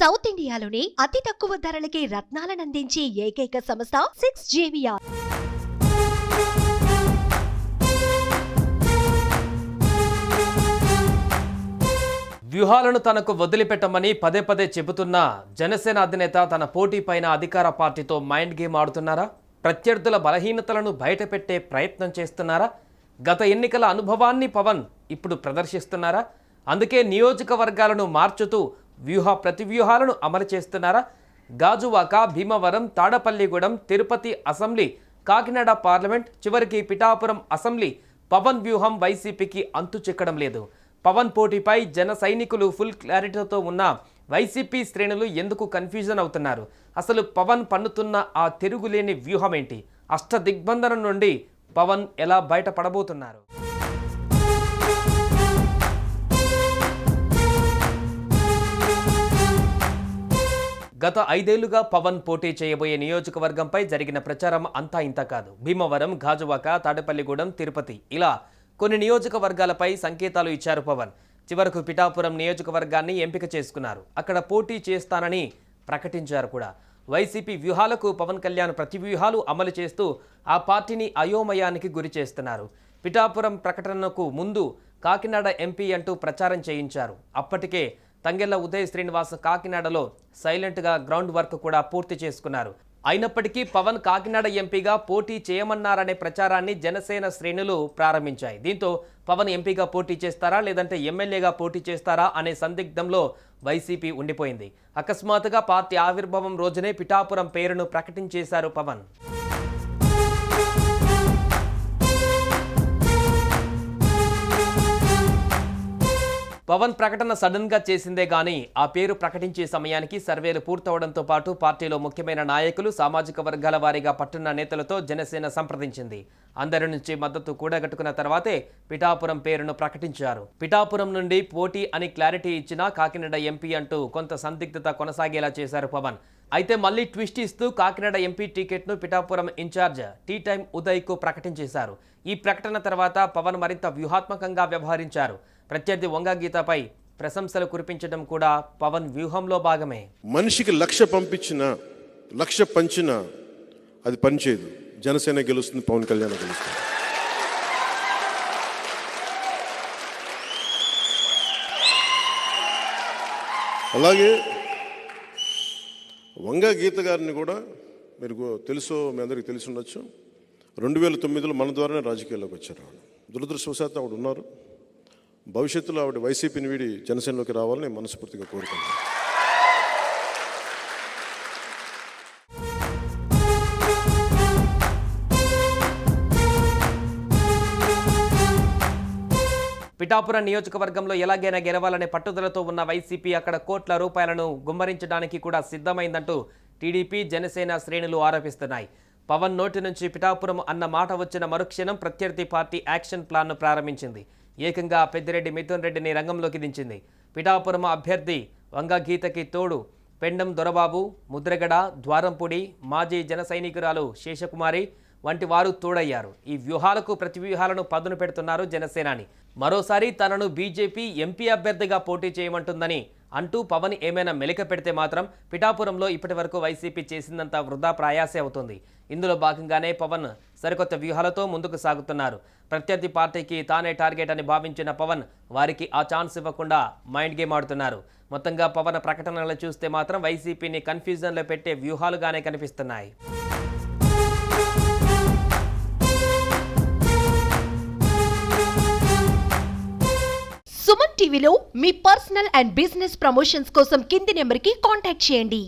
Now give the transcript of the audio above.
South ఇండియాలోని అతి తక్కువ ధరలకి రత్నాలనందించే ఏకైక సంస్థ 6JVR. వ్యూహాలను తనకు వదిలిపెట్టమని పదే పదే చెబుతున్న జనసేన అధినేత తన పోటీ పైన అధికార పార్టీతో మైండ్ గేమ్ ఆడుతున్నారా? ప్రత్యర్థుల బలహీనతలను బయటపెట్టే ప్రయత్నం చేస్తున్నారా? గత ఎన్నికల అనుభవాన్ని పవన్ ఇప్పుడు ప్రదర్శిస్తున్నారా? అందుకే నియోజకవర్గాలను మార్చుతూ ప్రతివ్యూహాలను అమలు చేస్తున్నారా? గాజువాక, భీమవరం, తాడపల్లిగూడెం, తిరుపతి అసెంబ్లీ, కాకినాడ పార్లమెంట్, చివరికి పిఠాపురం అసెంబ్లీ పవన్ వ్యూహం వైసీపీకి అంతు చిక్కడం లేదు. పవన్ పోటీపై జన సైనికులు ఫుల్ క్లారిటీతో ఉన్న వైసీపీ శ్రేణులు ఎందుకు కన్ఫ్యూజన్ అవుతున్నారు? అసలు పవన్ పన్నుతున్న ఆ తిరుగులేని వ్యూహం ఏంటి? అష్టదిగ్బంధనం నుండి పవన్ ఎలా బయటపడబోతున్నారు? గత 5 ఏళ్లుగా పవన్ పోటీ చేయబోయే నియోజకవర్గంపై జరిగిన ప్రచారం అంతా ఇంత కాదు. భీమవరం, గాజువాక, తాడపల్లిగూడెం, తిరుపతి ఇలా కొన్ని నియోజకవర్గాలపై సంకేతాలు ఇచ్చారు పవన్. చివరకు పిఠాపురం నియోజకవర్గాన్ని ఎంపిక చేసుకున్నారు. అక్కడ పోటీ చేస్తానని ప్రకటించారు కూడా. వైసీపీ వ్యూహాలకు పవన్ కళ్యాణ్ ప్రతివ్యూహాలు అమలు చేస్తూ ఆ పార్టీని అయోమయానికి గురి చేస్తున్నారు. పిఠాపురం ప్రకటనకు ముందు కాకినాడ ఎంపీ అంటూ ప్రచారం చేయించారు. అప్పటికే తంగెళ్ల ఉదయ్ శ్రీనివాస్ కాకినాడలో సైలెంట్గా గ్రౌండ్ వర్క్ కూడా పూర్తి చేసుకున్నారు. అయినప్పటికీ పవన్ కాకినాడ ఎంపీగా పోటీ చేయమన్నారనే ప్రచారాన్ని జనసేన శ్రేణులు ప్రారంభించాయి. దీంతో పవన్ ఎంపీగా పోటీ చేస్తారా లేదంటే ఎమ్మెల్యేగా పోటీ చేస్తారా అనే సందిగ్ధంలో వైసీపీ ఉండిపోయింది. అకస్మాత్తుగా పార్టీ ఆవిర్భావం రోజునే పిఠాపురం పేరును ప్రకటించేశారు పవన్. పవన్ ప్రకటన సడన్ గా చేసిందే గానీ ఆ పేరు ప్రకటించే సమయానికి సర్వేలు పూర్తవడంతో పాటు పార్టీలో ముఖ్యమైన నాయకులు, సామాజిక వర్గాల వారీగా పట్టున్న నేతలతో జనసేన సంప్రదించింది. అందరి నుంచి మద్దతు కూడగట్టుకున్న తర్వాతే పిఠాపురం పేరును ప్రకటించారు. పిఠాపురం నుండి పోటీ అని క్లారిటీ ఇచ్చినా కాకినాడ ఎంపీ అంటూ కొంత సందిగ్ధత కొనసాగేలా చేశారు పవన్. అయితే మళ్లీ ట్విస్ట్ ఇస్తూ కాకినాడ ఎంపీ టికెట్ను పిఠాపురం ఇన్ఛార్జ్ టీ టైమ్ ఉదయ్కు ప్రకటించేశారు. ఈ ప్రకటన తర్వాత పవన్ మరింత వ్యూహాత్మకంగా వ్యవహరించారు. ప్రత్యర్థి వంగ గీతపై ప్రశంసలు కురిపించడం కూడా పవన్ వ్యూహంలో భాగమే. మనిషికి లక్ష పంచిన అది పనిచేయదు. జనసేన గెలుస్తుంది, పవన్ కళ్యాణ్ గెలుస్తుంది. అలాగే వంగ గీత గారిని కూడా మీరు మీ అందరికీ తెలిసి ఉండొచ్చు. 2009లో మన ద్వారానే రాజకీయాల్లోకి వచ్చారు. ఆవిడ దురదృష్టవశాత్తు ఆవిడ ఉన్నారు. భవిష్యత్తులో ఆవిడ వైసీపీని వీడి జనసేనలోకి రావాలని మనస్ఫూర్తిగా కోరుకుంటున్నాను. పిఠాపురం నియోజకవర్గంలో ఎలాగైనా గెలవాలనే పట్టుదలతో ఉన్న వైసీపీ అక్కడ కోట్ల రూపాయలను గుమ్మరించడానికి కూడా సిద్ధమైందంటూ టీడీపీ, జనసేన శ్రేణులు ఆరోపిస్తున్నాయి. పవన్ నోటి నుంచి పిఠాపురం అన్న మాట వచ్చిన మరుక్షణం ప్రత్యర్థి పార్టీ యాక్షన్ ప్లాన్ను ప్రారంభించింది. ఏకంగా పెద్దిరెడ్డి మిథున్ రెడ్డిని రంగంలోకి దించింది. పిఠాపురం అభ్యర్థి వంగ గీతకి తోడు పెండం దొరబాబు, ముద్రగడ, ద్వారంపూడి, మాజీ జన సైనికురాలు శేషకుమారి వంటి వారు తోడయ్యారు. ఈ వ్యూహాలకు ప్రతివ్యూహాలను పదును పెడుతున్నారు జనసేనాని. మరోసారి తనను బీజేపీ ఎంపీ అభ్యర్థిగా పోటీ చేయమంటుందని అంటూ పవన్ ఏమైనా మెలిక పెడితే మాత్రం పిఠాపురంలో ఇప్పటి వరకు వైసీపీ చేసిందంత వృధా ప్రయాసే అవుతుంది. ఇందులో భాగంగానే పవన్ సరికొత్త వ్యూహాలతో ముందుకు సాగుతున్నారు. ప్రత్యర్థి పార్టీకి తానే టార్గెట్ అని భావించిన పవన్ వారికి ఆ ఛాన్స్ ఇవ్వకుండా మైండ్ గేమ్ ఆడుతున్నారు. మొత్తంగా పవన్ ప్రకటనలు చూస్తే మాత్రం వైసీపీని కన్ఫ్యూజన్లో పెట్టే వ్యూహాలుగానే కనిపిస్తున్నాయి. సుమన్ టీవీలో మీ పర్సనల్ అండ్ బిజినెస్ ప్రమోషన్స్ కోసం కింది నెంబర్కి కాంటాక్ట్ చేయండి.